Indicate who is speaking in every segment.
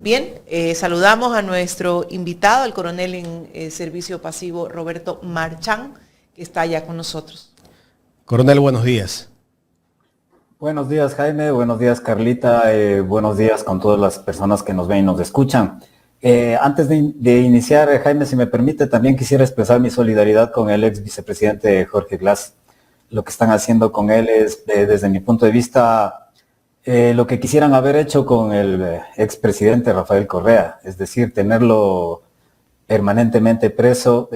Speaker 1: Bien, saludamos a nuestro invitado, el coronel en servicio pasivo Roberto Marchán, que está ya con nosotros.
Speaker 2: Coronel, buenos días.
Speaker 3: Buenos días, Jaime. Buenos días, Carlita. Buenos días con todas las personas que nos ven y nos escuchan. Antes de iniciar, Jaime, si me permite, también quisiera expresar mi solidaridad con el ex vicepresidente Jorge Glass. Lo que están haciendo con él es, desde mi punto de vista, lo que quisieran haber hecho con el expresidente Rafael Correa, es decir, tenerlo permanentemente preso,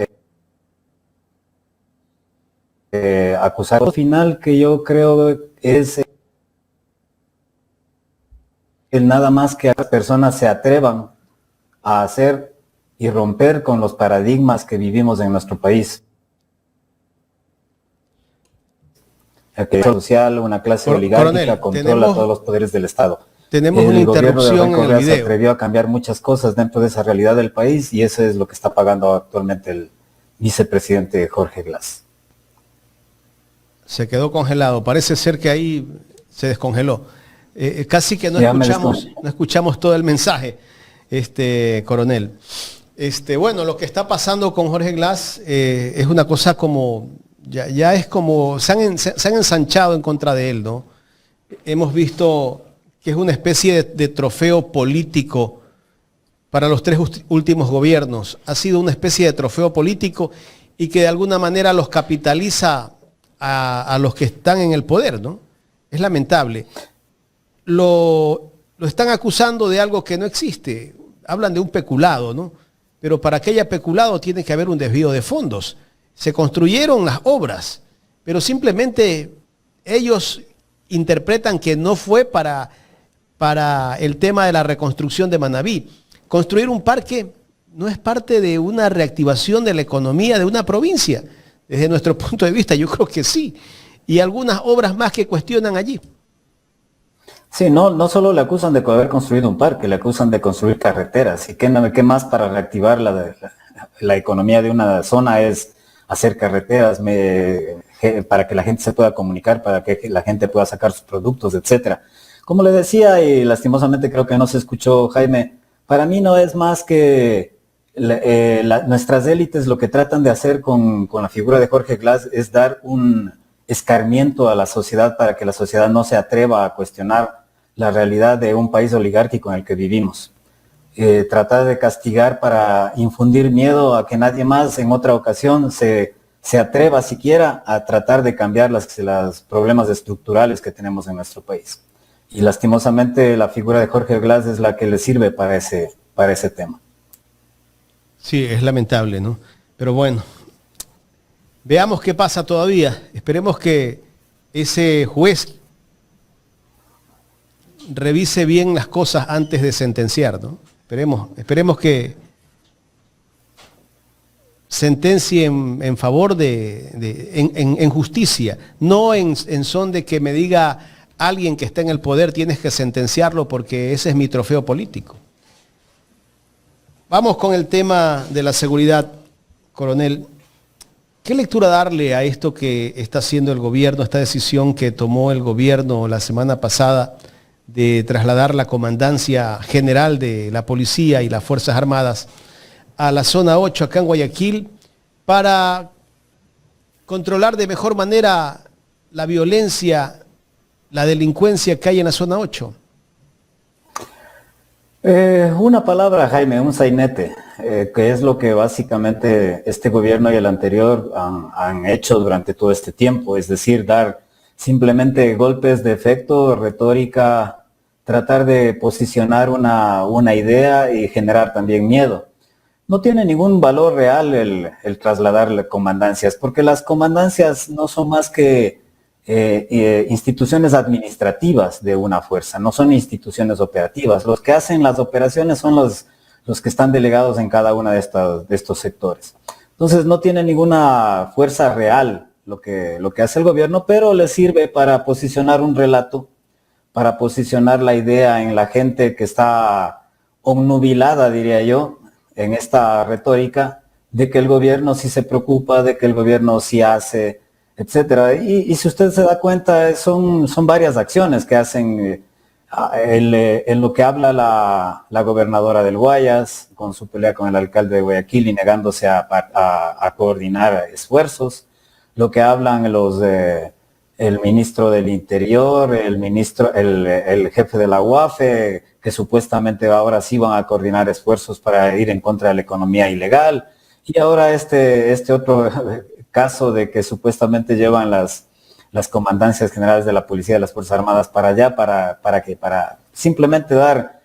Speaker 3: acusado. Al final, que yo creo es el nada más que las personas se atrevan a hacer y romper con los paradigmas que vivimos en nuestro país. Que social, una clase oligárquica controla todos los poderes del Estado.
Speaker 2: Tenemos una interrupción en el video.
Speaker 3: Se atrevió a cambiar muchas cosas dentro de esa realidad del país y eso es lo que está pagando actualmente el vicepresidente Jorge Glass.
Speaker 2: Se quedó congelado. Parece ser que ahí se descongeló. Casi que no escuchamos todo el mensaje, coronel. Bueno, lo que está pasando con Jorge Glass es una cosa como... Ya es como, se han ensanchado en contra de él, ¿no? Hemos visto que es una especie de trofeo político para los tres últimos gobiernos. Ha sido una especie de trofeo político y que de alguna manera los capitaliza a los que están en el poder, ¿no? Es lamentable. Lo están acusando de algo que no existe. Hablan de un peculado, ¿no? Pero para que haya peculado tiene que haber un desvío de fondos. Se construyeron las obras, pero simplemente ellos interpretan que no fue para el tema de la reconstrucción de Manabí. Construir un parque no es parte de una reactivación de la economía de una provincia. Desde nuestro punto de vista, yo creo que sí. Y algunas obras más que cuestionan allí.
Speaker 3: Sí, no solo le acusan de haber construido un parque, le acusan de construir carreteras. ¿Y qué más para reactivar la economía de una zona es hacer carreteras para que la gente se pueda comunicar, para que la gente pueda sacar sus productos, etcétera? Como le decía, y lastimosamente creo que no se escuchó, Jaime, para mí no es más que nuestras élites lo que tratan de hacer con la figura de Jorge Glass es dar un escarmiento a la sociedad para que la sociedad no se atreva a cuestionar la realidad de un país oligárquico en el que vivimos. Tratar de castigar para infundir miedo a que nadie más en otra ocasión se atreva siquiera a tratar de cambiar los problemas estructurales que tenemos en nuestro país. Y lastimosamente la figura de Jorge Glass es la que le sirve para ese tema.
Speaker 2: Sí, es lamentable, ¿no? Pero bueno, veamos qué pasa todavía. Esperemos que ese juez revise bien las cosas antes de sentenciar, ¿no? Esperemos que sentencie en favor en justicia, no en son de que me diga alguien que está en el poder tienes que sentenciarlo porque ese es mi trofeo político. Vamos con el tema de la seguridad, coronel. ¿Qué lectura darle a esto que está haciendo el gobierno, esta decisión que tomó el gobierno la semana pasada de trasladar la comandancia general de la policía y las Fuerzas Armadas a la zona 8 acá en Guayaquil para controlar de mejor manera la violencia, la delincuencia que hay en la zona 8?
Speaker 3: Una palabra, Jaime, un sainete, que es lo que básicamente este gobierno y el anterior han hecho durante todo este tiempo, es decir, dar simplemente golpes de efecto, retórica, tratar de posicionar una idea y generar también miedo. No tiene ningún valor real el trasladar comandancias, porque las comandancias no son más que instituciones administrativas de una fuerza, no son instituciones operativas. Los que hacen las operaciones son los que están delegados en cada uno de estos sectores. Entonces no tiene ninguna fuerza real lo que hace el gobierno, pero le sirve para posicionar un relato, para posicionar la idea en la gente que está obnubilada, diría yo, en esta retórica de que el gobierno sí se preocupa, de que el gobierno sí hace, etcétera. Y si usted se da cuenta, son varias acciones que hacen En lo que habla la gobernadora del Guayas, con su pelea con el alcalde de Guayaquil y negándose a coordinar esfuerzos, lo que hablan el ministro del Interior, el jefe de la UAFE, que supuestamente ahora sí van a coordinar esfuerzos para ir en contra de la economía ilegal, y ahora este otro caso de que supuestamente llevan las comandancias generales de la policía y de las Fuerzas Armadas para allá, para simplemente dar,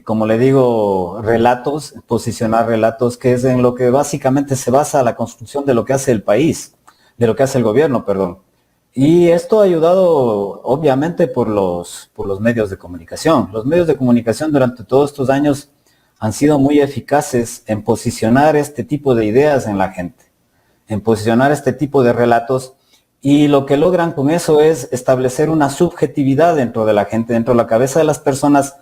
Speaker 3: como le digo, relatos, posicionar relatos, que es en lo que básicamente se basa la construcción de lo que hace el país, de lo que hace el gobierno, perdón. Y esto ha ayudado, obviamente, por los medios de comunicación. Los medios de comunicación durante todos estos años han sido muy eficaces en posicionar este tipo de ideas en la gente, en posicionar este tipo de relatos. Y lo que logran con eso es establecer una subjetividad dentro de la gente, dentro de la cabeza de las personas,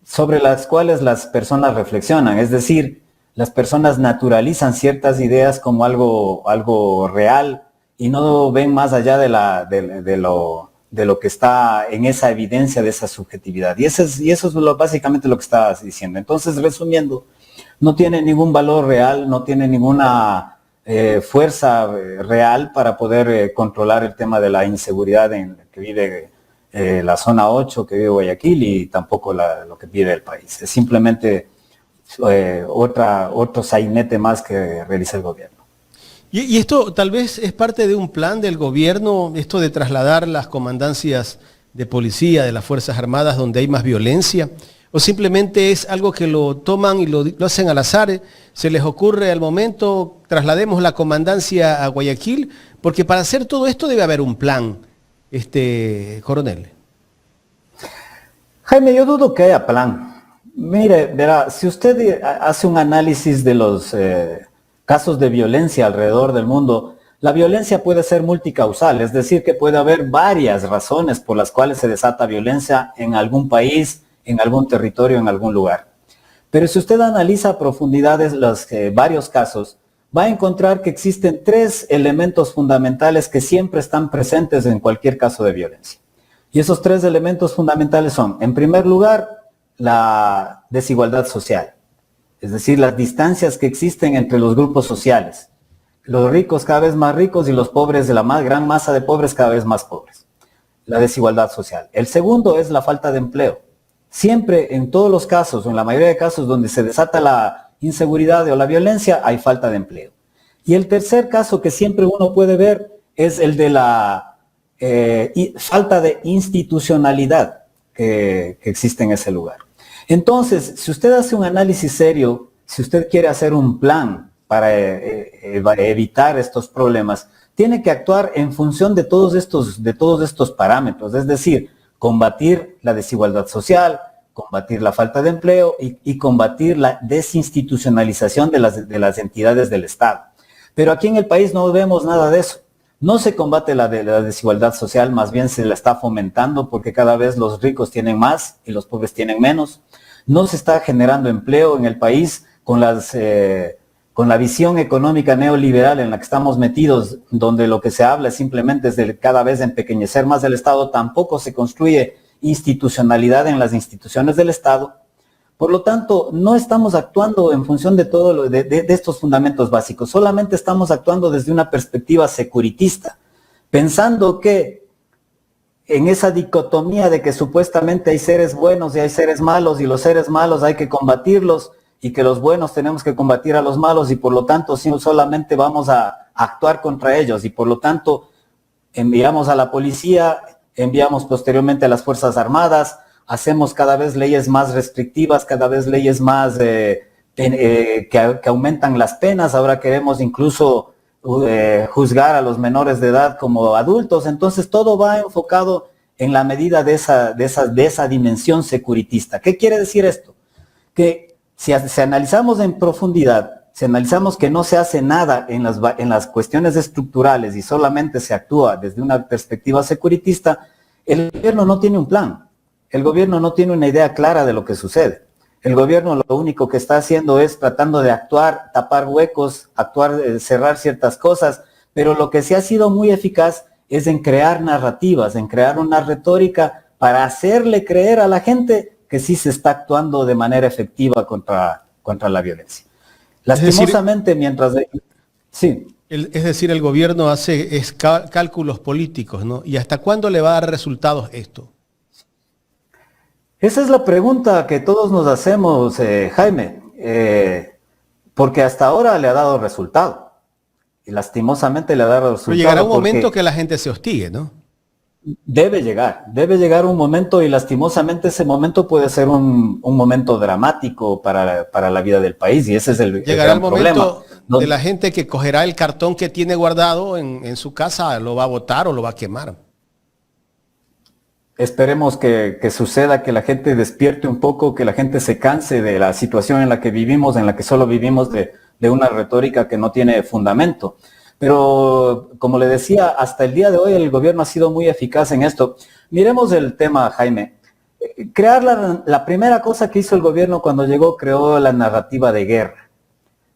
Speaker 3: sobre las cuales las personas reflexionan. Es decir, las personas naturalizan ciertas ideas como algo real y no ven más allá de lo que está en esa evidencia de esa subjetividad. Y eso es básicamente lo que estás diciendo. Entonces, resumiendo, no tiene ningún valor real, no tiene ninguna fuerza real para poder controlar el tema de la inseguridad en la que vive la zona 8, que vive Guayaquil, y tampoco lo que vive el país. Es simplemente otro sainete más que realiza el gobierno.
Speaker 2: Y esto tal vez es parte de un plan del gobierno, esto de trasladar las comandancias de policía, de las Fuerzas Armadas, donde hay más violencia, o simplemente es algo que lo toman y lo hacen al azar, se les ocurre al momento, traslademos la comandancia a Guayaquil, porque para hacer todo esto debe haber un plan, coronel.
Speaker 3: Jaime, yo dudo que haya plan. Mire, verá, si usted hace un análisis de los casos de violencia alrededor del mundo, la violencia puede ser multicausal, es decir, que puede haber varias razones por las cuales se desata violencia en algún país, en algún territorio, en algún lugar. Pero si usted analiza a profundidades los varios casos, va a encontrar que existen 3 elementos fundamentales que siempre están presentes en cualquier caso de violencia. Y esos 3 elementos fundamentales son, en primer lugar, la desigualdad social, es decir, las distancias que existen entre los grupos sociales. Los ricos cada vez más ricos y los pobres, de la gran masa de pobres, cada vez más pobres. La desigualdad social. El segundo es la falta de empleo. Siempre, en todos los casos, o en la mayoría de casos donde se desata la inseguridad o la violencia, hay falta de empleo. Y el tercer caso que siempre uno puede ver es el de la falta de institucionalidad que existe en ese lugar. Entonces, si usted hace un análisis serio, si usted quiere hacer un plan para evitar estos problemas, tiene que actuar en función de todos estos parámetros, es decir, combatir la desigualdad social, combatir la falta de empleo y combatir la desinstitucionalización de las entidades del Estado. Pero aquí en el país no vemos nada de eso. No se combate la desigualdad social, más bien se la está fomentando porque cada vez los ricos tienen más y los pobres tienen menos. No se está generando empleo en el país con la visión económica neoliberal en la que estamos metidos, donde lo que se habla simplemente es de cada vez empequeñecer más el Estado. Tampoco se construye institucionalidad en las instituciones del Estado. Por lo tanto, no estamos actuando en función de todo de estos fundamentos básicos, solamente estamos actuando desde una perspectiva securitista, pensando que en esa dicotomía de que supuestamente hay seres buenos y hay seres malos, y los seres malos hay que combatirlos, y que los buenos tenemos que combatir a los malos, y por lo tanto solamente vamos a actuar contra ellos, y por lo tanto enviamos a la policía, enviamos posteriormente a las Fuerzas Armadas, hacemos cada vez leyes más restrictivas, cada vez leyes más que aumentan las penas. Ahora queremos incluso juzgar a los menores de edad como adultos. Entonces todo va enfocado en la medida de esa dimensión securitista. ¿Qué quiere decir esto? Que si analizamos en profundidad, si analizamos que no se hace nada en las cuestiones estructurales y solamente se actúa desde una perspectiva securitista, el gobierno no tiene un plan. El gobierno no tiene una idea clara de lo que sucede. El gobierno lo único que está haciendo es tratando de actuar, tapar huecos, cerrar ciertas cosas, pero lo que sí ha sido muy eficaz es en crear narrativas, en crear una retórica para hacerle creer a la gente que sí se está actuando de manera efectiva contra la violencia. Lastimosamente, sí.
Speaker 2: Es decir, el gobierno hace cálculos políticos, ¿no? ¿Y hasta cuándo le va a dar resultados esto?
Speaker 3: Esa es la pregunta que todos nos hacemos, Jaime, porque hasta ahora le ha dado resultado. Y lastimosamente le ha dado resultado.
Speaker 2: Pero llegará un momento que la gente se hostigue, ¿no?
Speaker 3: Debe llegar un momento, y lastimosamente ese momento puede ser un momento dramático para la vida del país, y ese es el
Speaker 2: llegará el momento
Speaker 3: problema.
Speaker 2: De la gente que cogerá el cartón que tiene guardado en su casa, lo va a botar o lo va a quemar.
Speaker 3: Esperemos que suceda, que la gente despierte un poco, que la gente se canse de la situación en la que vivimos, en la que solo vivimos de una retórica que no tiene fundamento. Pero, como le decía, hasta el día de hoy el gobierno ha sido muy eficaz en esto. Miremos el tema, Jaime. Crear la primera cosa que hizo el gobierno cuando llegó, creó la narrativa de guerra.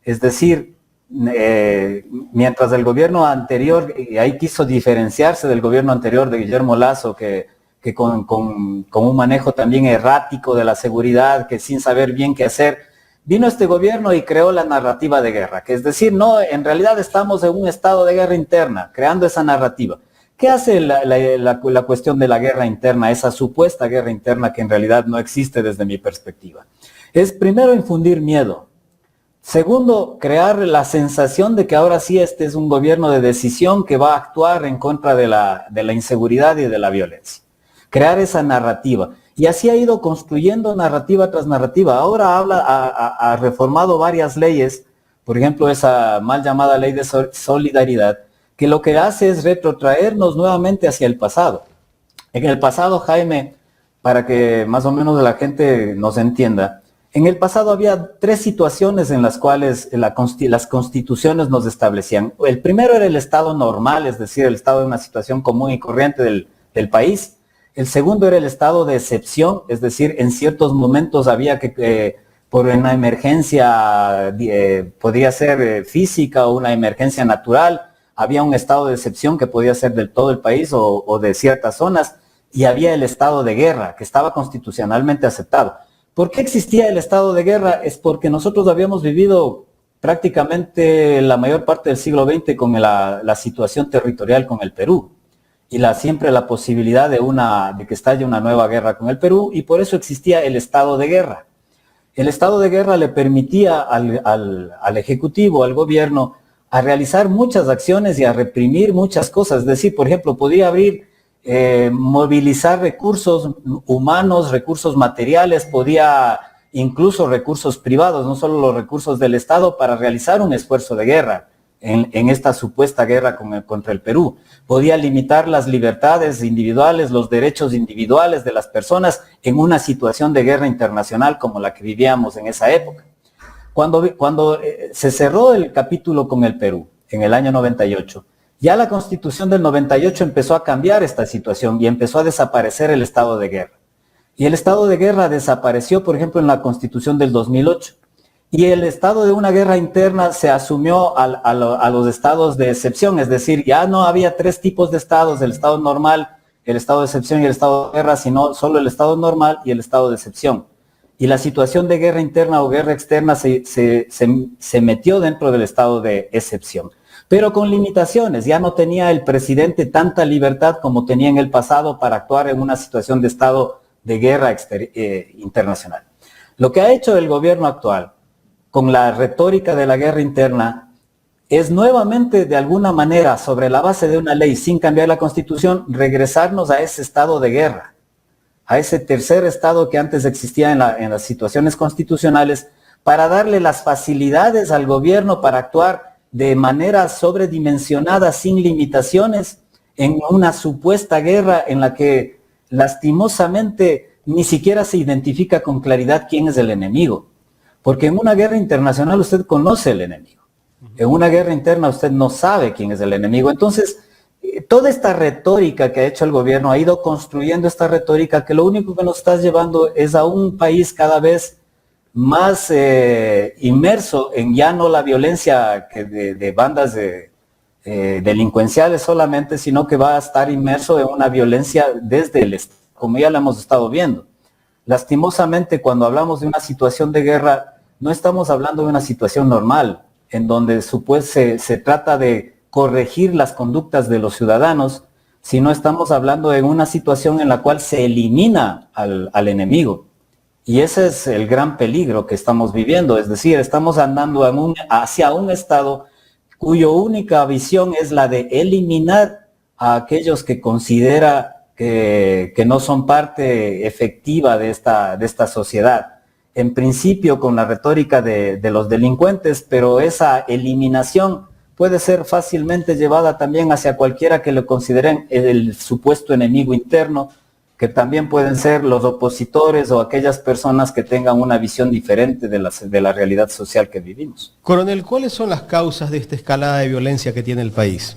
Speaker 3: Es decir, mientras el gobierno anterior, y ahí quiso diferenciarse del gobierno anterior de Guillermo Lasso, que con un manejo también errático de la seguridad, que sin saber bien qué hacer, vino este gobierno y creó la narrativa de guerra, que es decir, no, en realidad estamos en un estado de guerra interna, creando esa narrativa. ¿Qué hace la cuestión de la guerra interna, esa supuesta guerra interna que en realidad no existe desde mi perspectiva? Es primero infundir miedo. Segundo, crear la sensación de que ahora sí este es un gobierno de decisión que va a actuar en contra de la inseguridad y de la violencia. Crear esa narrativa. Y así ha ido construyendo narrativa tras narrativa. Ahora ha reformado varias leyes, por ejemplo, esa mal llamada ley de solidaridad, que lo que hace es retrotraernos nuevamente hacia el pasado. En el pasado, Jaime, para que más o menos la gente nos entienda, en el pasado había tres situaciones en las cuales las constituciones nos establecían. El primero era el estado normal, es decir, el estado de una situación común y corriente del país. El segundo era el estado de excepción, es decir, en ciertos momentos había que, por una emergencia, podría ser física o una emergencia natural, había un estado de excepción que podía ser de todo el país o de ciertas zonas, y había el estado de guerra, que estaba constitucionalmente aceptado. ¿Por qué existía el estado de guerra? Es porque nosotros habíamos vivido prácticamente la mayor parte del siglo XX con la situación territorial con el Perú. Y siempre la posibilidad de que estalle una nueva guerra con el Perú, y por eso existía el estado de guerra. El estado de guerra le permitía al Ejecutivo, al gobierno, a realizar muchas acciones y a reprimir muchas cosas. Es decir, por ejemplo, podía movilizar recursos humanos, recursos materiales, podía incluso recursos privados, no solo los recursos del Estado, para realizar un esfuerzo de guerra. En esta supuesta guerra contra el Perú. Podía limitar las libertades individuales, los derechos individuales de las personas en una situación de guerra internacional como la que vivíamos en esa época. Cuando se cerró el capítulo con el Perú en el año 98, ya la Constitución del 98 empezó a cambiar esta situación y empezó a desaparecer el estado de guerra. Y el estado de guerra desapareció, por ejemplo, en la Constitución del 2008. Y el estado de una guerra interna se asumió a los estados de excepción, es decir, ya no había tres tipos de estados, el estado normal, el estado de excepción y el estado de guerra, sino solo el estado normal y el estado de excepción. Y la situación de guerra interna o guerra externa se metió dentro del estado de excepción, pero con limitaciones. Ya no tenía el presidente tanta libertad como tenía en el pasado para actuar en una situación de estado de guerra internacional. Lo que ha hecho el gobierno actual con la retórica de la guerra interna es nuevamente, de alguna manera, sobre la base de una ley, sin cambiar la Constitución, regresarnos a ese estado de guerra, a ese tercer estado que antes existía en las situaciones constitucionales, para darle las facilidades al gobierno para actuar de manera sobredimensionada, sin limitaciones, en una supuesta guerra en la que lastimosamente ni siquiera se identifica con claridad quién es el enemigo. Porque en una guerra internacional usted conoce el enemigo. En una guerra interna usted no sabe quién es el enemigo. Entonces, toda esta retórica que ha hecho el gobierno ha ido construyendo esta retórica que lo único que nos está llevando es a un país cada vez más inmerso en ya no la violencia de bandas delincuenciales solamente, sino que va a estar inmerso en una violencia desde el Estado. como ya lo hemos estado viendo. Lastimosamente, cuando hablamos de una situación de guerra, no estamos hablando de una situación normal, en donde se trata de corregir las conductas de los ciudadanos, sino estamos hablando de una situación en la cual se elimina al enemigo. Y ese es el gran peligro que estamos viviendo, es decir, estamos andando hacia un Estado cuya única visión es la de eliminar a aquellos que considera que no son parte efectiva de esta sociedad. En principio con la retórica de los delincuentes, pero esa eliminación puede ser fácilmente llevada también hacia cualquiera que lo consideren el supuesto enemigo interno, que también pueden ser los opositores o aquellas personas que tengan una visión diferente de la realidad social que vivimos.
Speaker 2: Coronel, ¿cuáles son las causas de esta escalada de violencia que tiene el país?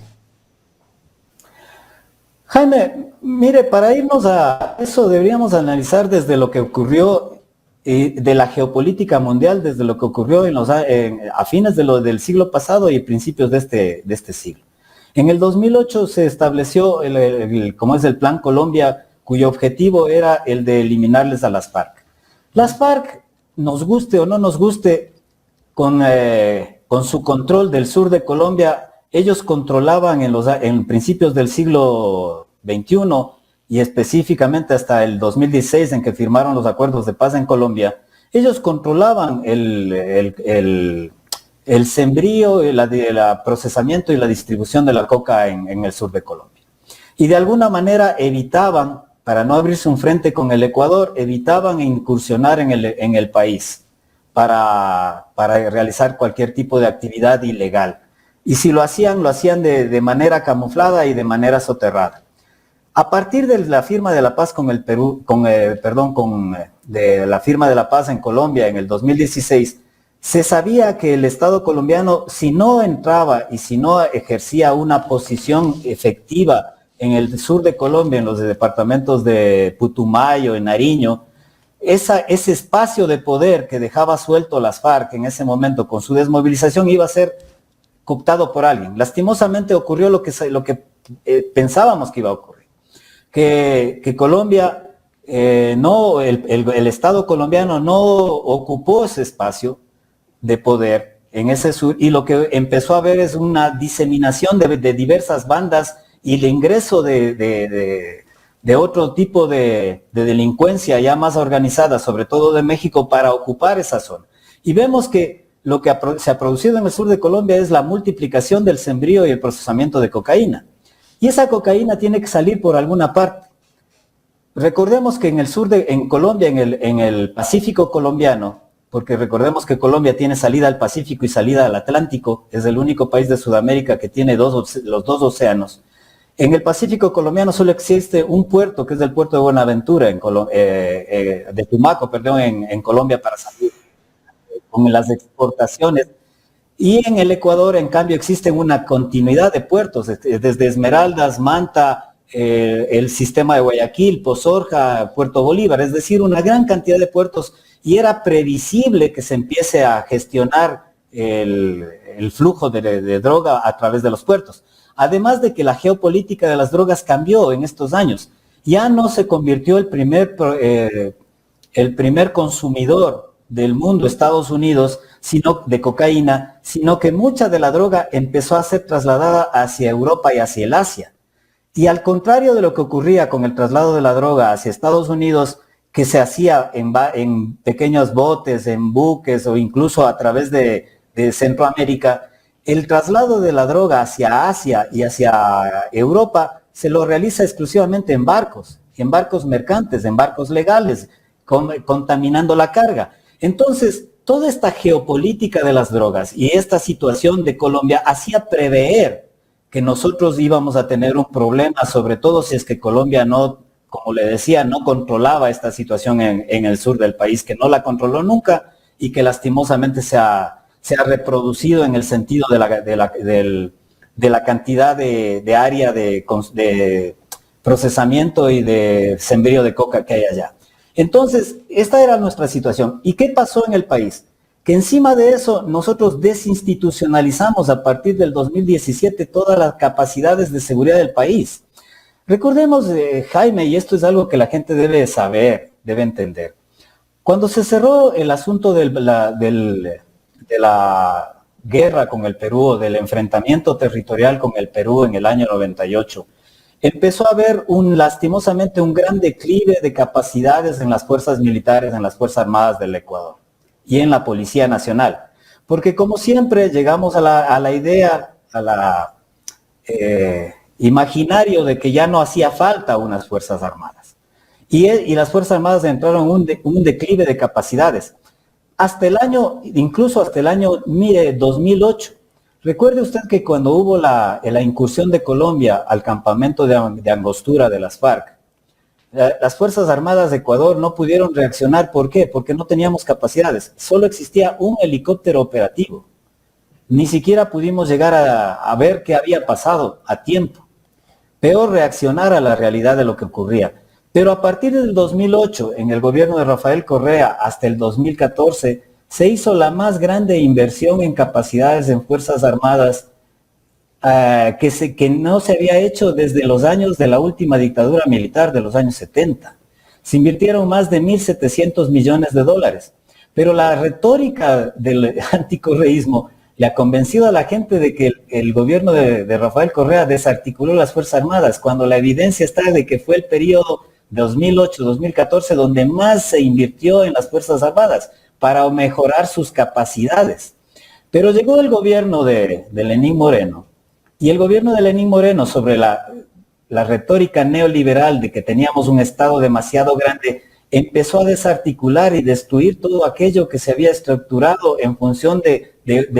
Speaker 3: Jaime, mire, para irnos a eso deberíamos analizar desde lo que ocurrió de la geopolítica mundial, desde lo que ocurrió a fines del siglo pasado y principios de este siglo. En el 2008 se estableció como es el Plan Colombia, cuyo objetivo era el de eliminarles a las FARC. Las FARC, nos guste o no nos guste, con su control del sur de Colombia, ellos controlaban en principios del siglo XXI y específicamente hasta el 2016 en que firmaron los acuerdos de paz en Colombia, ellos controlaban el sembrío, el procesamiento y la distribución de la coca en el sur de Colombia. Y de alguna manera evitaban, para no abrirse un frente con el Ecuador, evitaban incursionar en el país para realizar cualquier tipo de actividad ilegal. Y si lo hacían de manera camuflada y de manera soterrada. A partir de la firma de la paz de la firma de la paz en Colombia en el 2016, se sabía que el Estado colombiano, si no entraba y si no ejercía una posición efectiva en el sur de Colombia, en los departamentos de Putumayo, en Nariño, ese espacio de poder que dejaba suelto las FARC en ese momento con su desmovilización iba a ser cooptado por alguien. Lastimosamente ocurrió lo que pensábamos que iba a ocurrir. Que Colombia, el Estado colombiano no ocupó ese espacio de poder en ese sur, y lo que empezó a haber es una diseminación de diversas bandas y el ingreso de otro tipo de delincuencia ya más organizada, sobre todo de México, para ocupar esa zona. Y vemos que lo que se ha producido en el sur de Colombia es la multiplicación del sembrío y el procesamiento de cocaína. Y esa cocaína tiene que salir por alguna parte. Recordemos que en Colombia, en el Pacífico colombiano, porque recordemos que Colombia tiene salida al Pacífico y salida al Atlántico, es el único país de Sudamérica que tiene los dos océanos. En el Pacífico colombiano solo existe un puerto, que es el puerto de Buenaventura, de Tumaco, en Colombia, para salir con las exportaciones. Y en el Ecuador, en cambio, existe una continuidad de puertos, desde Esmeraldas, Manta, el sistema de Guayaquil, Pozorja, Puerto Bolívar, es decir, una gran cantidad de puertos, y era previsible que se empiece a gestionar el flujo de droga a través de los puertos. Además de que la geopolítica de las drogas cambió en estos años. Ya no se convirtió el primer consumidor del mundo, Estados Unidos, sino de cocaína, sino que mucha de la droga empezó a ser trasladada hacia Europa y hacia el Asia. Y al contrario de lo que ocurría con el traslado de la droga hacia Estados Unidos, que se hacía en pequeños botes, en buques o incluso a través de Centroamérica, el traslado de la droga hacia Asia y hacia Europa se lo realiza exclusivamente en barcos mercantes, en barcos legales, contaminando la carga. Entonces, toda esta geopolítica de las drogas y esta situación de Colombia hacía prever que nosotros íbamos a tener un problema, sobre todo si es que Colombia no, como le decía, no controlaba esta situación en el sur del país, que no la controló nunca y que lastimosamente se ha reproducido en el sentido de la cantidad de área de procesamiento y de sembrío de coca que hay allá. Entonces, esta era nuestra situación. ¿Y qué pasó en el país? Que encima de eso nosotros desinstitucionalizamos a partir del 2017 todas las capacidades de seguridad del país. Recordemos, Jaime, y esto es algo que la gente debe saber, debe entender. Cuando se cerró el asunto de la guerra con el Perú, del enfrentamiento territorial con el Perú en el año 98, empezó a haber lastimosamente un gran declive de capacidades en las fuerzas militares, en las Fuerzas Armadas del Ecuador y en la Policía Nacional. Porque como siempre llegamos a la idea, imaginario de que ya no hacía falta unas Fuerzas Armadas. Y las Fuerzas Armadas entraron en un declive de capacidades. Incluso hasta el año 2008. Recuerde usted que cuando hubo la incursión de Colombia al campamento de Angostura de las FARC, las Fuerzas Armadas de Ecuador no pudieron reaccionar. ¿Por qué? Porque no teníamos capacidades. Solo existía un helicóptero operativo. Ni siquiera pudimos llegar a ver qué había pasado a tiempo. Peor, reaccionar a la realidad de lo que ocurría. Pero a partir del 2008, en el gobierno de Rafael Correa, hasta el 2014, se hizo la más grande inversión en capacidades en Fuerzas Armadas que no se había hecho desde los años de la última dictadura militar de los años 70. Se invirtieron más de 1.700 millones de dólares. Pero la retórica del anticorreísmo le ha convencido a la gente de que el gobierno de Rafael Correa desarticuló las Fuerzas Armadas, cuando la evidencia está de que fue el periodo 2008-2014 donde más se invirtió en las Fuerzas Armadas para mejorar sus capacidades. Pero llegó el gobierno de Lenín Moreno, y el gobierno de Lenín Moreno, sobre la retórica neoliberal de que teníamos un Estado demasiado grande, empezó a desarticular y destruir todo aquello que se había estructurado en función de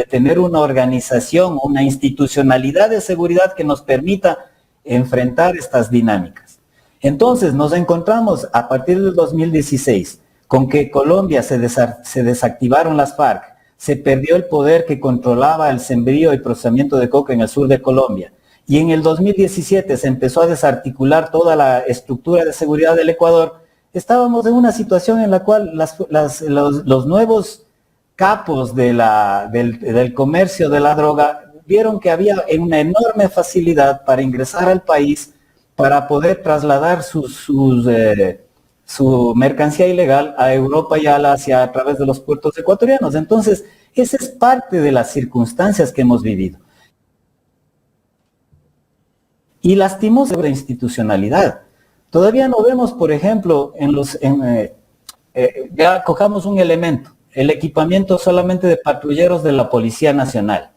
Speaker 3: tener una organización, una institucionalidad de seguridad que nos permita enfrentar estas dinámicas. Entonces nos encontramos a partir del 2016 con que Colombia se desactivaron las FARC, se perdió el poder que controlaba el sembrío y procesamiento de coca en el sur de Colombia, y en el 2017 se empezó a desarticular toda la estructura de seguridad del Ecuador. Estábamos en una situación en la cual los nuevos capos del comercio de la droga vieron que había una enorme facilidad para ingresar al país, para poder trasladar su mercancía ilegal a Europa y a Asia a través de los puertos ecuatorianos. Entonces, esa es parte de las circunstancias que hemos vivido. Y lastimos la institucionalidad. Todavía no vemos, por ejemplo, ya cojamos un elemento, el equipamiento solamente de patrulleros de la Policía Nacional.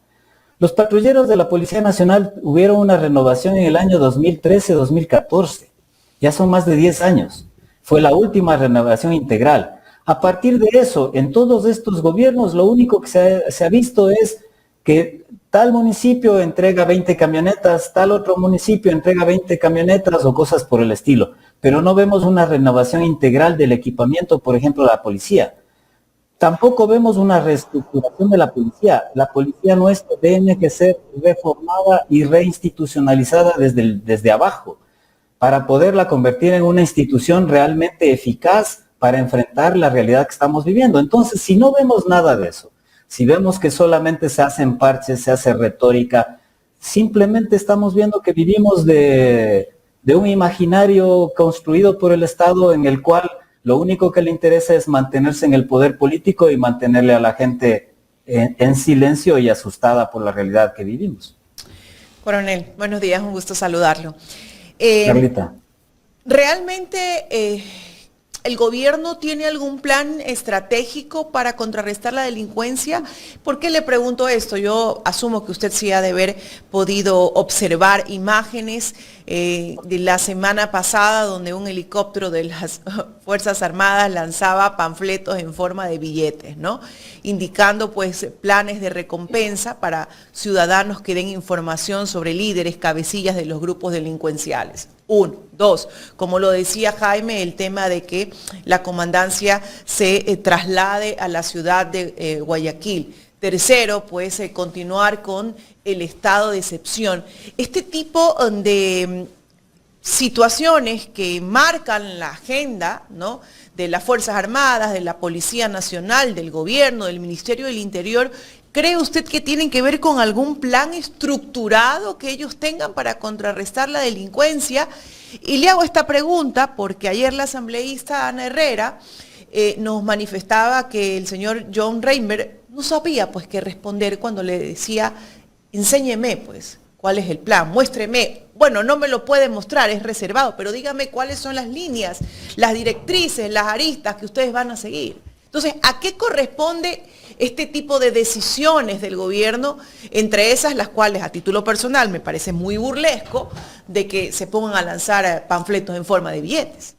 Speaker 3: Los patrulleros de la Policía Nacional hubieron una renovación en el año 2013-2014. Ya son más de 10 años. Fue la última renovación integral. A partir de eso, en todos estos gobiernos, lo único que se ha visto es que tal municipio entrega 20 camionetas, tal otro municipio entrega 20 camionetas o cosas por el estilo. Pero no vemos una renovación integral del equipamiento, por ejemplo, de la policía. Tampoco vemos una reestructuración de la policía. La policía nuestra tiene que ser reformada y reinstitucionalizada desde abajo, para poderla convertir en una institución realmente eficaz para enfrentar la realidad que estamos viviendo. Entonces, si no vemos nada de eso, si vemos que solamente se hacen parches, se hace retórica, simplemente estamos viendo que vivimos de un imaginario construido por el Estado, en el cual lo único que le interesa es mantenerse en el poder político y mantenerle a la gente en silencio y asustada por la realidad que vivimos.
Speaker 1: Coronel, buenos días, un gusto saludarlo.
Speaker 3: Carlita.
Speaker 1: ¿Realmente el gobierno tiene algún plan estratégico para contrarrestar la delincuencia? ¿Por qué le pregunto esto? Yo asumo que usted sí ha de haber podido observar imágenes de la semana pasada donde un helicóptero de las Fuerzas Armadas lanzaba panfletos en forma de billetes, ¿no? Indicando pues planes de recompensa para ciudadanos que den información sobre líderes, cabecillas de los grupos delincuenciales. 1. 2, como lo decía Jaime, el tema de que la comandancia se traslade a la ciudad de Guayaquil. Tercero, pues continuar con el estado de excepción. Este tipo de situaciones que marcan la agenda, ¿no?, de las Fuerzas Armadas, de la Policía Nacional, del Gobierno, del Ministerio del Interior, ¿Cree usted que tienen que ver con algún plan estructurado que ellos tengan para contrarrestar la delincuencia? Y le hago esta pregunta porque ayer la asambleísta Ana Herrera nos manifestaba que el señor John Reimer no sabía pues qué responder cuando le decía, enséñeme pues cuál es el plan, muéstreme. Bueno, no me lo puede mostrar, es reservado, pero dígame cuáles son las líneas, las directrices, las aristas que ustedes van a seguir. Entonces, ¿a qué corresponde este tipo de decisiones del gobierno? Entre esas, las cuales a título personal me parece muy burlesco, de que se pongan a lanzar panfletos en forma de billetes.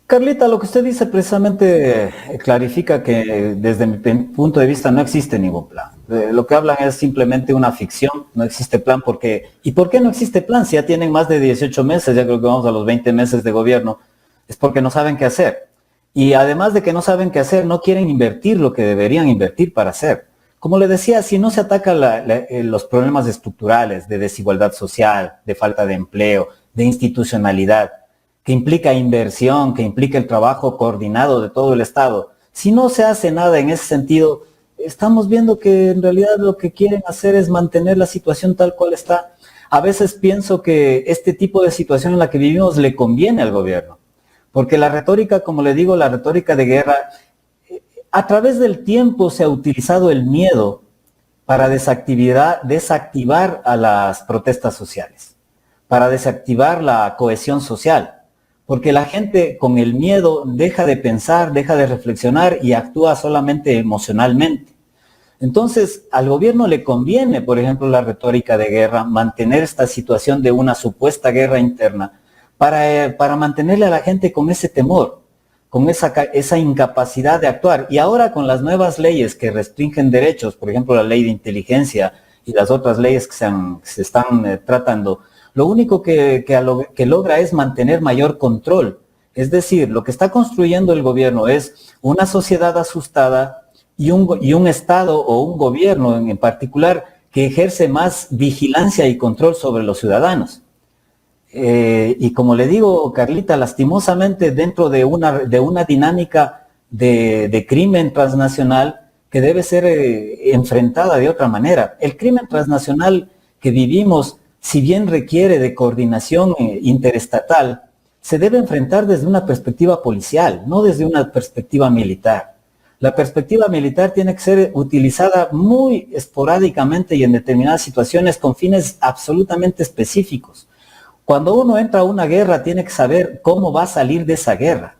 Speaker 3: Carlita, lo que usted dice precisamente clarifica que desde mi punto de vista no existe ningún plan. Lo que hablan es simplemente una ficción, no existe plan porque... ¿Y por qué no existe plan? Si ya tienen más de 18 meses, ya creo que vamos a los 20 meses de gobierno, es porque no saben qué hacer. Y además de que no saben qué hacer, no quieren invertir lo que deberían invertir para hacer. Como le decía, si no se atacan los problemas estructurales de desigualdad social, de falta de empleo, de institucionalidad, que implica inversión, que implica el trabajo coordinado de todo el Estado. Si no se hace nada en ese sentido, estamos viendo que en realidad lo que quieren hacer es mantener la situación tal cual está. A veces pienso que este tipo de situación en la que vivimos le conviene al gobierno, porque la retórica, como le digo, la retórica de guerra, a través del tiempo se ha utilizado el miedo para desactivar a las protestas sociales, para desactivar la cohesión social. Porque la gente con el miedo deja de pensar, deja de reflexionar y actúa solamente emocionalmente. Entonces, al gobierno le conviene, por ejemplo, la retórica de guerra, mantener esta situación de una supuesta guerra interna, para mantenerle a la gente con ese temor, con esa incapacidad de actuar. Y ahora con las nuevas leyes que restringen derechos, por ejemplo, la ley de inteligencia y las otras leyes que se están tratando, lo único que logra es mantener mayor control. Es decir, lo que está construyendo el gobierno es una sociedad asustada y un Estado o un gobierno en particular que ejerce más vigilancia y control sobre los ciudadanos. Y como le digo, Carlita, lastimosamente dentro de una dinámica de crimen transnacional que debe ser enfrentada de otra manera. El crimen transnacional que vivimos, si bien requiere de coordinación interestatal, se debe enfrentar desde una perspectiva policial, no desde una perspectiva militar. La perspectiva militar tiene que ser utilizada muy esporádicamente y en determinadas situaciones con fines absolutamente específicos. Cuando uno entra a una guerra, tiene que saber cómo va a salir de esa guerra.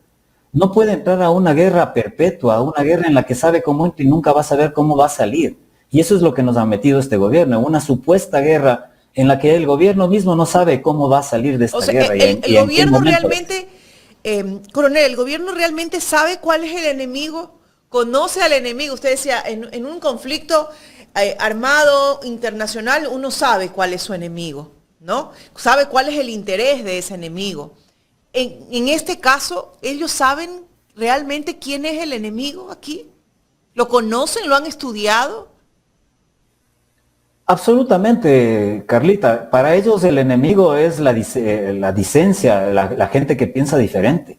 Speaker 3: No puede entrar a una guerra perpetua, a una guerra en la que sabe cómo entra y nunca va a saber cómo va a salir. Y eso es lo que nos ha metido este gobierno, en una supuesta guerra en la que el gobierno mismo no sabe cómo va a salir de esta guerra.
Speaker 1: El gobierno realmente, coronel, el gobierno realmente sabe cuál es el enemigo, conoce al enemigo. Usted decía, en un conflicto armado internacional, uno sabe cuál es su enemigo, ¿no? Sabe cuál es el interés de ese enemigo. En este caso, ¿ellos saben realmente quién es el enemigo aquí? ¿Lo conocen? ¿Lo han estudiado?
Speaker 3: Absolutamente, Carlita. Para ellos el enemigo es la disencia, la gente que piensa diferente.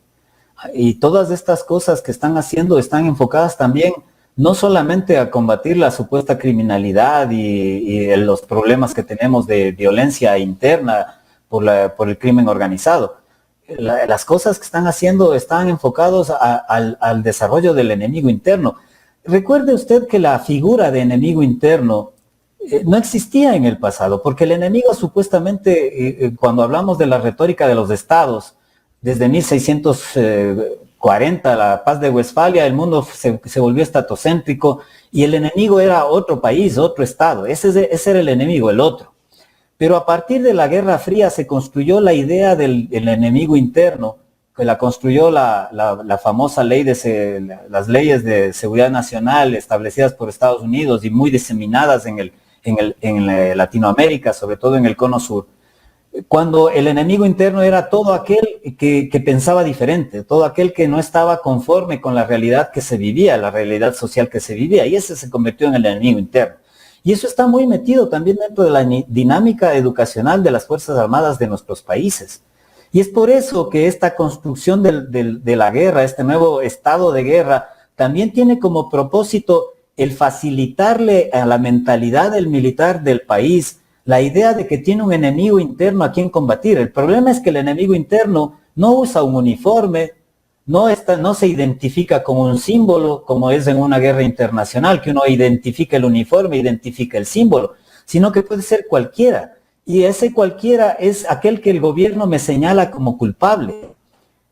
Speaker 3: Y todas estas cosas que están haciendo están enfocadas también no solamente a combatir la supuesta criminalidad y los problemas que tenemos de violencia interna por el crimen organizado. Las cosas que están haciendo están enfocados al desarrollo del enemigo interno. Recuerde usted que la figura de enemigo interno no existía en el pasado, porque el enemigo supuestamente, cuando hablamos de la retórica de los estados, desde 1640, la paz de Westfalia, el mundo se volvió estatocéntrico y el enemigo era otro país, otro estado. Ese era el enemigo, el otro. Pero a partir de la Guerra Fría se construyó la idea del enemigo interno, que la construyó la famosa ley las leyes de seguridad nacional establecidas por Estados Unidos y muy diseminadas en Latinoamérica, sobre todo en el Cono Sur, cuando el enemigo interno era todo aquel que pensaba diferente, todo aquel que no estaba conforme con la realidad que se vivía, la realidad social que se vivía, y ese se convirtió en el enemigo interno. Y eso está muy metido también dentro de la dinámica educacional de las Fuerzas Armadas de nuestros países. Y es por eso que esta construcción de la guerra, este nuevo estado de guerra, también tiene como propósito el facilitarle a la mentalidad del militar del país la idea de que tiene un enemigo interno a quien combatir. El problema es que el enemigo interno no usa un uniforme, no se identifica como un símbolo, como es en una guerra internacional, que uno identifica el uniforme, identifica el símbolo, sino que puede ser cualquiera. Y ese cualquiera es aquel que el gobierno me señala como culpable.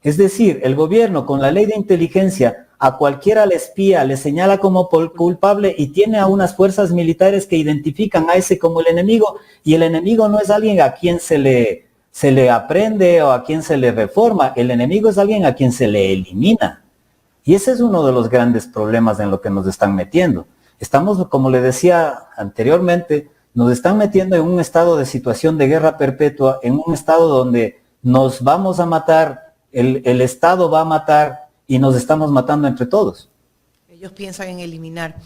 Speaker 3: Es decir, el gobierno con la ley de inteligencia a cualquiera le espía, le señala como culpable y tiene a unas fuerzas militares que identifican a ese como el enemigo, y el enemigo no es alguien a quien se le aprende o a quien se le reforma, el enemigo es alguien a quien se le elimina. Y ese es uno de los grandes problemas en lo que nos están metiendo. Estamos, como le decía anteriormente, nos están metiendo en un estado de situación de guerra perpetua, en un estado donde nos vamos a matar, el Estado va a matar y nos estamos matando entre todos.
Speaker 1: Ellos piensan en eliminar.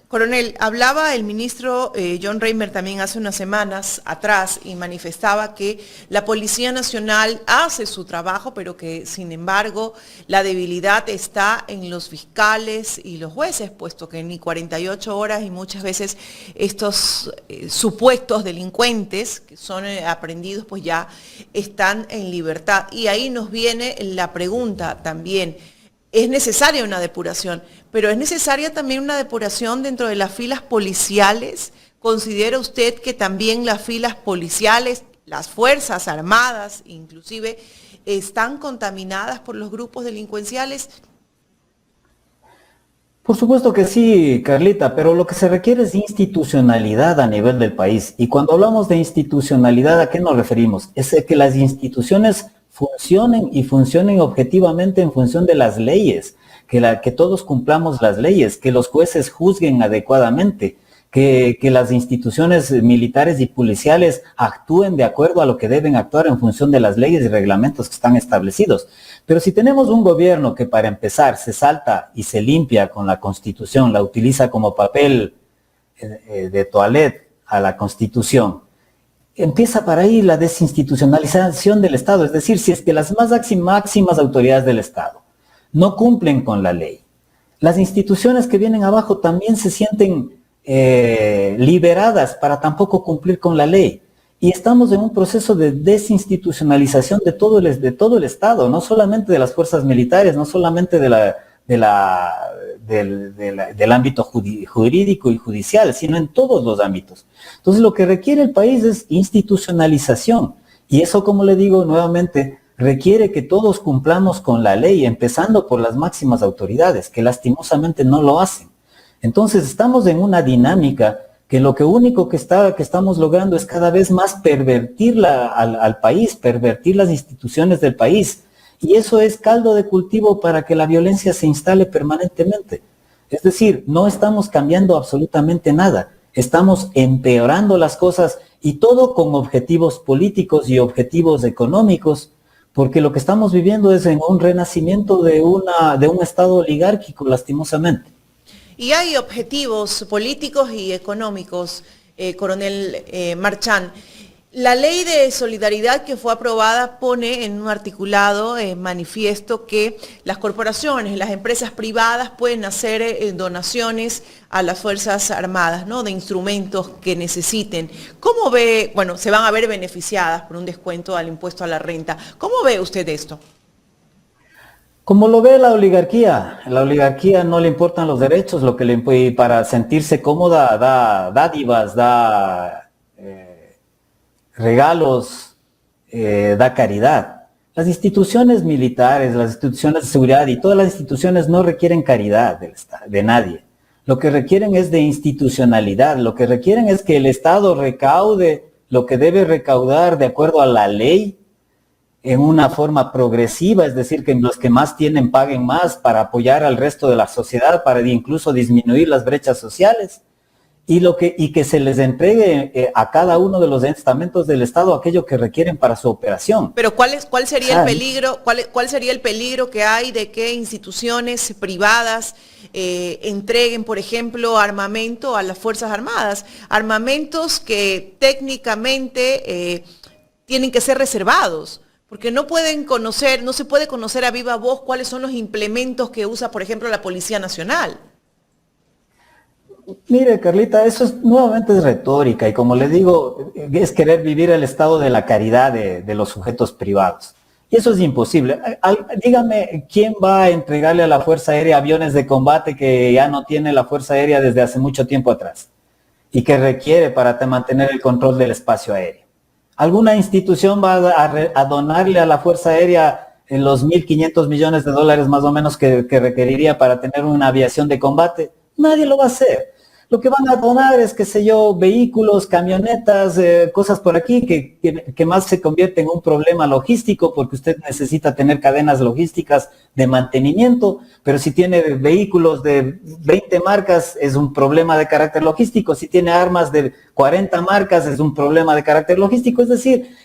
Speaker 1: Coronel, hablaba el ministro John Reimer también hace unas semanas atrás y manifestaba que la Policía Nacional hace su trabajo, pero que sin embargo la debilidad está en los fiscales y los jueces, puesto que ni 48 horas y muchas veces estos supuestos delincuentes que son aprehendidos pues ya están en libertad. Y ahí nos viene la pregunta también. Es necesaria una depuración, pero es necesaria también una depuración dentro de las filas policiales. ¿Considera usted que también las filas policiales, las Fuerzas Armadas inclusive, están contaminadas por los grupos delincuenciales?
Speaker 3: Por supuesto que sí, Carlita, pero lo que se requiere es institucionalidad a nivel del país. Y cuando hablamos de institucionalidad, ¿a qué nos referimos? Es que las instituciones funcionen y funcionen objetivamente en función de las leyes, que todos cumplamos las leyes, que los jueces juzguen adecuadamente, que las instituciones militares y policiales actúen de acuerdo a lo que deben actuar en función de las leyes y reglamentos que están establecidos. Pero si tenemos un gobierno que para empezar se salta y se limpia con la Constitución, la utiliza como papel de toilette a la Constitución, empieza para ahí la desinstitucionalización del Estado. Es decir, si es que las máximas autoridades del Estado no cumplen con la ley, las instituciones que vienen abajo también se sienten liberadas para tampoco cumplir con la ley. Y estamos en un proceso de desinstitucionalización de todo el Estado, no solamente de las fuerzas militares, no solamente del ámbito jurídico y judicial, sino en todos los ámbitos. Entonces lo que requiere el país es institucionalización, y eso, como le digo nuevamente, requiere que todos cumplamos con la ley, empezando por las máximas autoridades, que lastimosamente no lo hacen. Entonces estamos en una dinámica que lo único que estamos logrando es cada vez más pervertir al país, pervertir las instituciones del país. Y eso es caldo de cultivo para que la violencia se instale permanentemente. Es decir, no estamos cambiando absolutamente nada. Estamos empeorando las cosas, y todo con objetivos políticos y objetivos económicos, porque lo que estamos viviendo es en un renacimiento de un Estado oligárquico, lastimosamente.
Speaker 1: Y hay objetivos políticos y económicos, Coronel Marchán. La ley de solidaridad que fue aprobada pone en un articulado manifiesto que las corporaciones, las empresas privadas pueden hacer donaciones a las Fuerzas Armadas, ¿no?, de instrumentos que necesiten. ¿Cómo ve? Bueno, se van a ver beneficiadas por un descuento al impuesto a la renta. ¿Cómo ve usted esto?
Speaker 3: Como lo ve la oligarquía no le importan los derechos, y para sentirse cómoda da dádivas, da regalos, da caridad. Las instituciones militares, las instituciones de seguridad y todas las instituciones no requieren caridad de nadie. Lo que requieren es de institucionalidad, lo que requieren es que el Estado recaude lo que debe recaudar de acuerdo a la ley, en una forma progresiva, es decir, que los que más tienen paguen más para apoyar al resto de la sociedad, para incluso disminuir las brechas sociales, y que se les entregue a cada uno de los estamentos del Estado aquello que requieren para su operación.
Speaker 1: Pero ¿cuál sería el peligro? ¿Cuál sería el peligro que hay de que instituciones privadas entreguen, por ejemplo, armamento a las Fuerzas Armadas? Armamentos que técnicamente tienen que ser reservados, porque no se puede conocer a viva voz cuáles son los implementos que usa, por ejemplo, la Policía Nacional.
Speaker 3: Mire, Carlita, eso nuevamente es retórica y como le digo, es querer vivir el estado de la caridad de los sujetos privados. Y eso es imposible. Dígame, ¿quién va a entregarle a la Fuerza Aérea aviones de combate que ya no tiene la Fuerza Aérea desde hace mucho tiempo atrás y que requiere para mantener el control del espacio aéreo? ¿Alguna institución va a donarle a la Fuerza Aérea en los 1.500 millones de dólares más o menos que requeriría para tener una aviación de combate? Nadie lo va a hacer. Lo que van a donar es, qué sé yo, vehículos, camionetas, cosas por aquí que más se convierte en un problema logístico porque usted necesita tener cadenas logísticas de mantenimiento, pero si tiene vehículos de 20 marcas es un problema de carácter logístico, si tiene armas de 40 marcas es un problema de carácter logístico, es decir,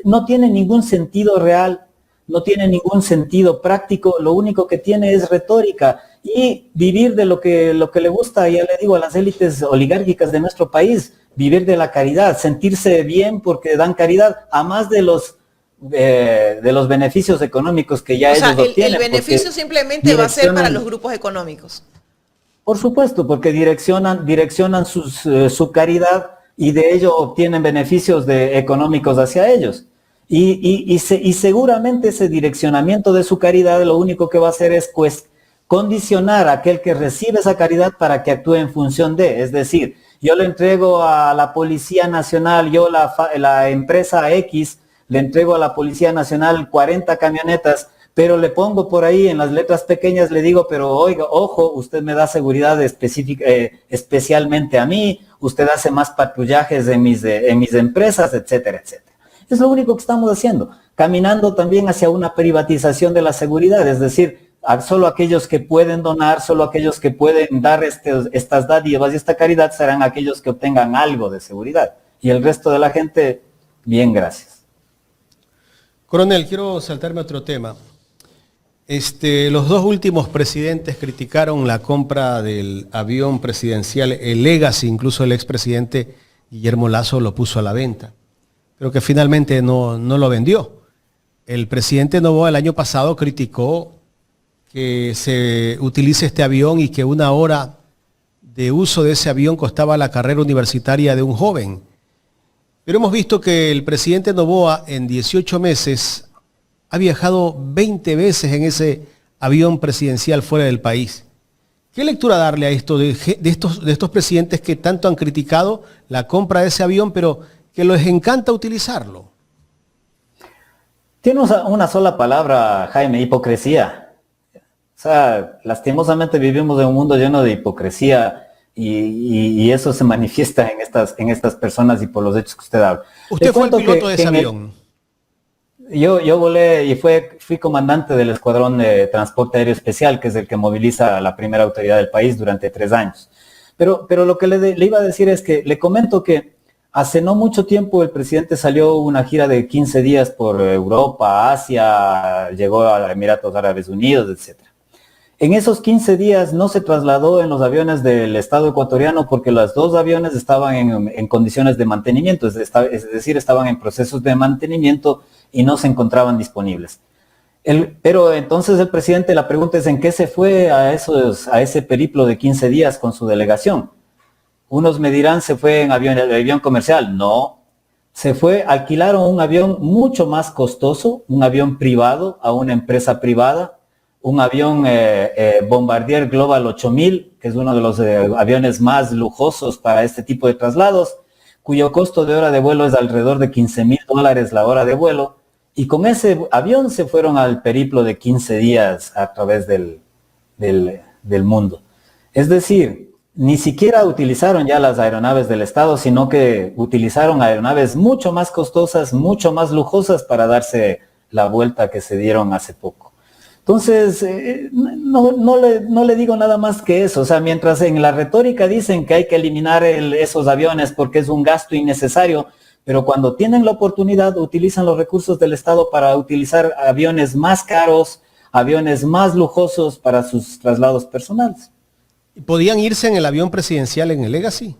Speaker 3: no tiene ningún sentido real, no tiene ningún sentido práctico, lo único que tiene es retórica y vivir de lo que le gusta, ya le digo, a las élites oligárquicas de nuestro país, vivir de la caridad, sentirse bien porque dan caridad, a más de los beneficios económicos que ya ellos obtienen.
Speaker 1: El beneficio simplemente va a ser para los grupos económicos.
Speaker 3: Por supuesto, porque direccionan su caridad y de ello obtienen beneficios económicos hacia ellos. Y seguramente ese direccionamiento de su caridad lo único que va a hacer es condicionar a aquel que recibe esa caridad para que actúe en función de, es decir, yo le entrego a la Policía Nacional, la empresa X, le entrego a la Policía Nacional 40 camionetas, pero le pongo por ahí en las letras pequeñas, le digo, pero oiga, ojo, usted me da seguridad específica, especialmente a mí, usted hace más patrullajes en mis empresas, etcétera, etcétera. Es lo único que estamos haciendo, caminando también hacia una privatización de la seguridad, es decir, solo aquellos que pueden donar, solo aquellos que pueden dar estas dádivas y esta caridad serán aquellos que obtengan algo de seguridad. Y el resto de la gente, bien, gracias.
Speaker 2: Coronel, quiero saltarme a otro tema. Los dos últimos presidentes criticaron la compra del avión presidencial, el Legacy, incluso el expresidente Guillermo Lasso lo puso a la venta, pero que finalmente no lo vendió. El presidente Noboa el año pasado criticó que se utilice este avión y que 1 hora de uso de ese avión costaba la carrera universitaria de un joven. Pero hemos visto que el presidente Noboa en 18 meses ha viajado 20 veces en ese avión presidencial fuera del país. ¿Qué lectura darle a esto de estos presidentes que tanto han criticado la compra de ese avión, pero que les encanta utilizarlo?
Speaker 3: Tiene una sola palabra, Jaime: hipocresía. O sea, lastimosamente vivimos en un mundo lleno de hipocresía y eso se manifiesta en estas personas y por los hechos que usted habla.
Speaker 2: Usted fue el piloto de ese avión.
Speaker 3: Yo volé y fui comandante del Escuadrón de Transporte Aéreo Especial, que es el que moviliza a la primera autoridad del país durante 3 años. Pero lo que le iba a decir es que le comento que hace no mucho tiempo el presidente salió una gira de 15 días por Europa, Asia, llegó a Emiratos Árabes Unidos, etc. En esos 15 días no se trasladó en los aviones del Estado ecuatoriano porque los 2 aviones estaban en condiciones de mantenimiento, es decir, estaban en procesos de mantenimiento y no se encontraban disponibles. Pero entonces el presidente, la pregunta es: ¿en qué se fue a ese periplo de 15 días con su delegación? Unos me dirán, ¿se fue en avión comercial? No, alquilaron un avión mucho más costoso, un avión privado a una empresa privada, un avión Bombardier Global 8000, que es uno de los aviones más lujosos para este tipo de traslados, cuyo costo de hora de vuelo es alrededor de $15,000 la hora de vuelo, y con ese avión se fueron al periplo de 15 días a través del mundo. Es decir, ni siquiera utilizaron ya las aeronaves del Estado, sino que utilizaron aeronaves mucho más costosas, mucho más lujosas para darse la vuelta que se dieron hace poco. Entonces, no le digo nada más que eso. O sea, mientras en la retórica dicen que hay que eliminar esos aviones porque es un gasto innecesario, pero cuando tienen la oportunidad utilizan los recursos del Estado para utilizar aviones más caros, aviones más lujosos para sus traslados personales.
Speaker 2: ¿Podían irse en el avión presidencial en el Legacy?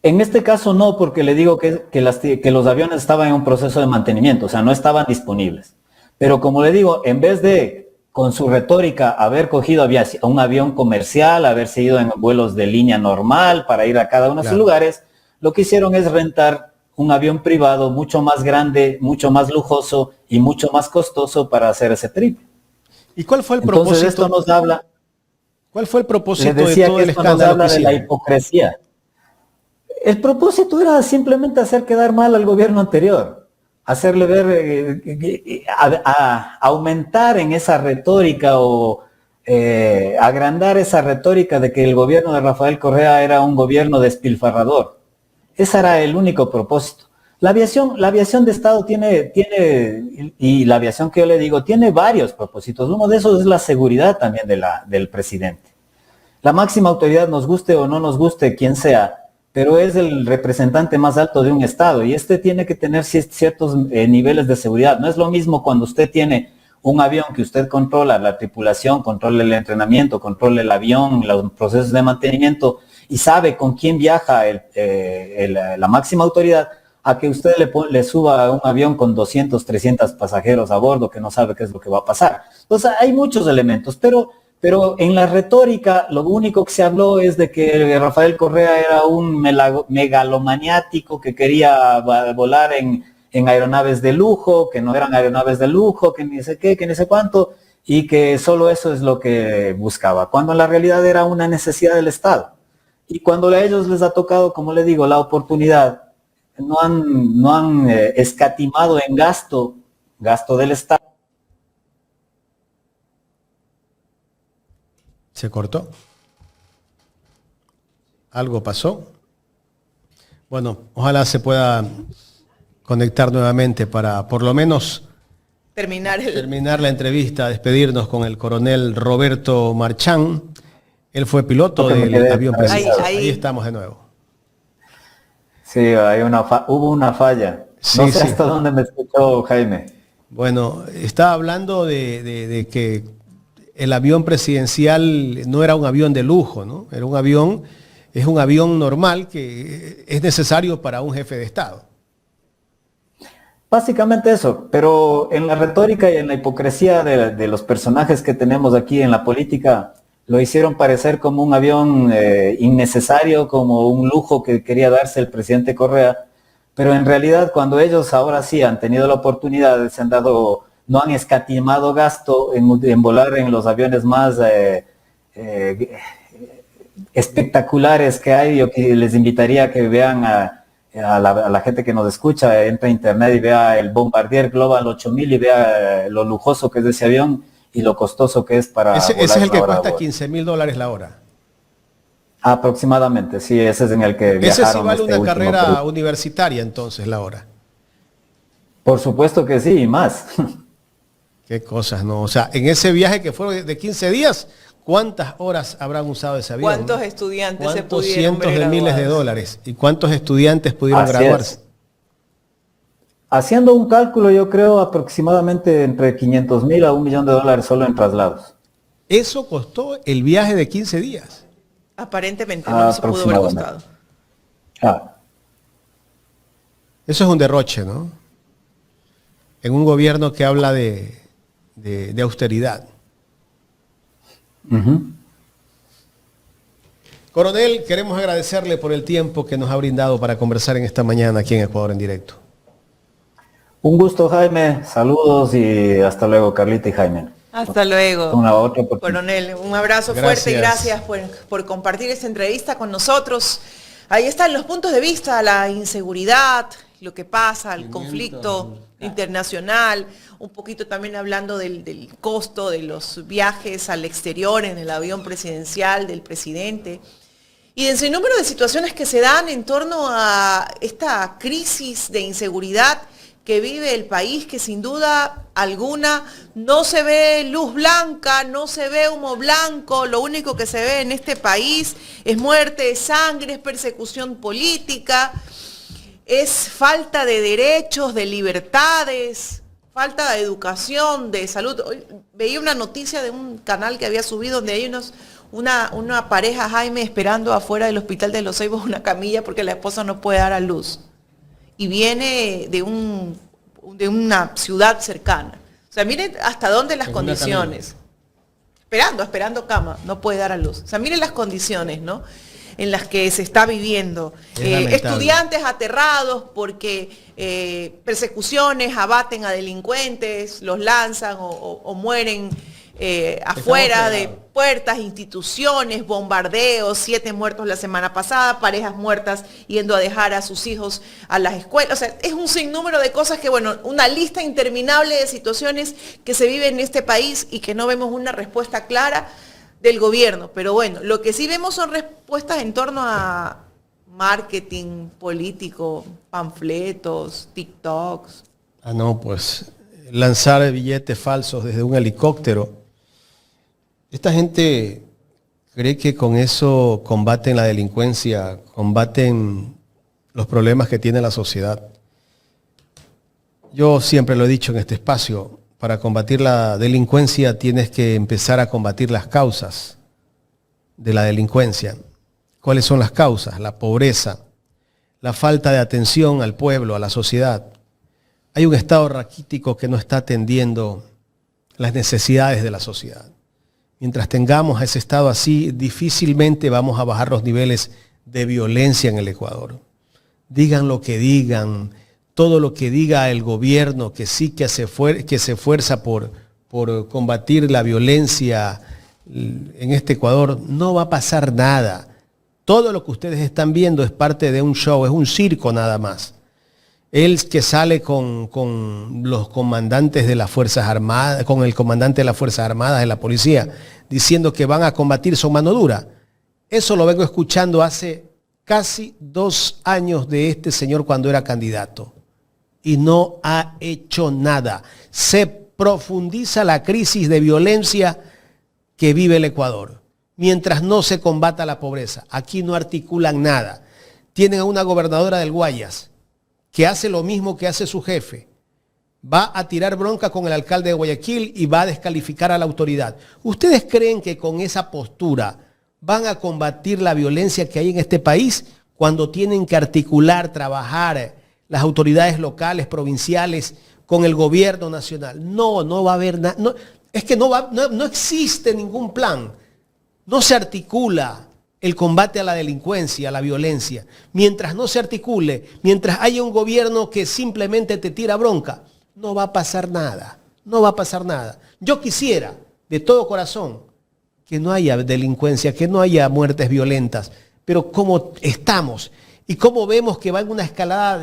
Speaker 3: En este caso no, porque le digo que los aviones estaban en un proceso de mantenimiento, o sea, no estaban disponibles. Pero como le digo, en vez de con su retórica, haber cogido un avión comercial, haberse ido en vuelos de línea normal para ir a cada uno de sus lugares, lo que hicieron es rentar un avión privado mucho más grande, mucho más lujoso y mucho más costoso para hacer ese trip.
Speaker 2: ¿Y cuál fue el propósito?
Speaker 3: Entonces esto nos habla...
Speaker 2: ¿Cuál fue el propósito
Speaker 3: de todo
Speaker 2: el escándalo?
Speaker 3: Nos habla de la hipocresía. El propósito era simplemente hacer quedar mal al gobierno anterior, hacerle ver, aumentar en esa retórica o agrandar esa retórica de que el gobierno de Rafael Correa era un gobierno despilfarrador. Ese era el único propósito. La aviación de Estado tiene, y la aviación que yo le digo, tiene varios propósitos. Uno de esos es la seguridad también del presidente. La máxima autoridad, nos guste o no nos guste, quien sea, pero es el representante más alto de un Estado y este tiene que tener ciertos niveles de seguridad. No es lo mismo cuando usted tiene un avión que usted controla, la tripulación, controla el entrenamiento, controla el avión, los procesos de mantenimiento y sabe con quién viaja la máxima autoridad, a que usted le suba a un avión con 200, 300 pasajeros a bordo que no sabe qué es lo que va a pasar. Entonces hay muchos elementos, pero en la retórica lo único que se habló es de que Rafael Correa era un megalomaniático que quería volar en aeronaves de lujo, que no eran aeronaves de lujo, que ni sé qué, que ni sé cuánto, y que solo eso es lo que buscaba, cuando en la realidad era una necesidad del Estado. Y cuando a ellos les ha tocado, como le digo, la oportunidad, no han escatimado en gasto del Estado.
Speaker 2: ¿Se cortó? ¿Algo pasó? Bueno, ojalá se pueda conectar nuevamente para por lo menos terminar la entrevista, despedirnos con el coronel Roberto Marchán. Él fue piloto del avión presidencial. Ahí estamos de nuevo.
Speaker 3: Sí, hubo una falla. No sé hasta dónde me escuchó Jaime.
Speaker 2: Bueno, estaba hablando de que el avión presidencial no era un avión de lujo, ¿no? Es un avión normal que es necesario para un jefe de Estado.
Speaker 3: Básicamente eso, pero en la retórica y en la hipocresía de los personajes que tenemos aquí en la política, lo hicieron parecer como un avión innecesario, como un lujo que quería darse el presidente Correa, pero en realidad cuando ellos ahora sí han tenido la oportunidad, no han escatimado gasto en volar en los aviones más espectaculares que hay. Yo les invitaría a que vean a la gente que nos escucha, entre a internet y vea el Bombardier Global 8000 y vea lo lujoso que es ese avión y lo costoso que es para
Speaker 2: ese es el que cuesta $15,000 la hora.
Speaker 3: Aproximadamente, sí, ese es en el que viajaron.
Speaker 2: Ese sí vale una carrera universitaria entonces la hora.
Speaker 3: Por supuesto que sí, y más.
Speaker 2: Qué cosas, ¿no? O sea, en ese viaje que fue de 15 días, ¿cuántas horas habrán usado ese avión?
Speaker 1: ¿Cuántos estudiantes se
Speaker 2: ¿Cuántos
Speaker 1: pudieron
Speaker 2: cientos de miles de dólares? ¿Y cuántos estudiantes pudieron graduarse?
Speaker 3: Haciendo un cálculo, yo creo aproximadamente entre 500,000 a $1,000,000 solo en traslados.
Speaker 2: Eso costó el viaje de 15 días.
Speaker 1: Aparentemente no se pudo haber costado.
Speaker 2: Eso es un derroche, ¿no? En un gobierno que habla de austeridad. Coronel, queremos agradecerle por el tiempo que nos ha brindado para conversar en esta mañana aquí en Ecuador en Directo.
Speaker 3: Un gusto, Jaime. Saludos y hasta luego, Carlita y Jaime.
Speaker 1: Hasta luego.
Speaker 3: Coronel,
Speaker 1: un abrazo fuerte y gracias por compartir esta entrevista con nosotros. Ahí están los puntos de vista, la inseguridad, lo que pasa, el conflicto internacional, un poquito también hablando del costo de los viajes al exterior en el avión presidencial del presidente y del sinnúmero de situaciones que se dan en torno a esta crisis de inseguridad que vive el país, que sin duda alguna no se ve luz blanca, no se ve humo blanco, lo único que se ve en este país es muerte, es sangre, es persecución política, es falta de derechos, de libertades, falta de educación, de salud. Hoy veía una noticia de un canal que había subido donde hay una pareja, Jaime, esperando afuera del hospital de Los Ceibos una camilla porque la esposa no puede dar a luz. Y viene de una ciudad cercana. O sea, miren hasta dónde las condiciones. esperando cama, no puede dar a luz. O sea, miren las condiciones, ¿no?, en las que se está viviendo. Estudiantes aterrados porque persecuciones, abaten a delincuentes, los lanzan o mueren afuera de puertas, instituciones, bombardeos, 7 muertos la semana pasada, parejas muertas yendo a dejar a sus hijos a las escuelas. O sea, es un sinnúmero de cosas que, bueno, una lista interminable de situaciones que se viven en este país y que no vemos una respuesta clara del gobierno. Pero bueno, lo que sí vemos son respuestas en torno a marketing político, panfletos, TikToks.
Speaker 2: No, pues lanzar billetes falsos desde un helicóptero. Esta gente cree que con eso combaten la delincuencia, combaten los problemas que tiene la sociedad. Yo siempre lo he dicho en este espacio, para combatir la delincuencia tienes que empezar a combatir las causas de la delincuencia. ¿Cuáles son las causas? La pobreza, la falta de atención al pueblo, a la sociedad. Hay un Estado raquítico que no está atendiendo las necesidades de la sociedad. Mientras tengamos a ese Estado así, difícilmente vamos a bajar los niveles de violencia en el Ecuador. Digan lo que digan, todo lo que diga el gobierno, que sí que se esfuerza por combatir la violencia en este Ecuador, no va a pasar nada. Todo lo que ustedes están viendo es parte de un show, es un circo nada más. Él que sale con los comandantes de las Fuerzas Armadas, con el comandante de las Fuerzas Armadas, de la policía, diciendo que van a combatir su mano dura. Eso lo vengo escuchando hace casi 2 años de este señor cuando era candidato. Y no ha hecho nada. Se profundiza la crisis de violencia que vive el Ecuador. Mientras no se combata la pobreza. Aquí no articulan nada. Tienen a una gobernadora del Guayas que hace lo mismo que hace su jefe. Va a tirar bronca con el alcalde de Guayaquil y va a descalificar a la autoridad. ¿Ustedes creen que con esa postura van a combatir la violencia que hay en este país cuando tienen que articular, trabajar las autoridades locales, provinciales, con el gobierno nacional? No va a haber nada. No, es que no existe ningún plan. No se articula el combate a la delincuencia, a la violencia. Mientras no se articule, mientras haya un gobierno que simplemente te tira bronca, no va a pasar nada. No va a pasar nada. Yo quisiera, de todo corazón, que no haya delincuencia, que no haya muertes violentas. Pero como estamos y como vemos que va en una escalada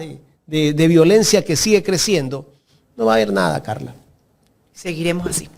Speaker 2: de violencia que sigue creciendo, no va a haber nada, Carla.
Speaker 1: Seguiremos así.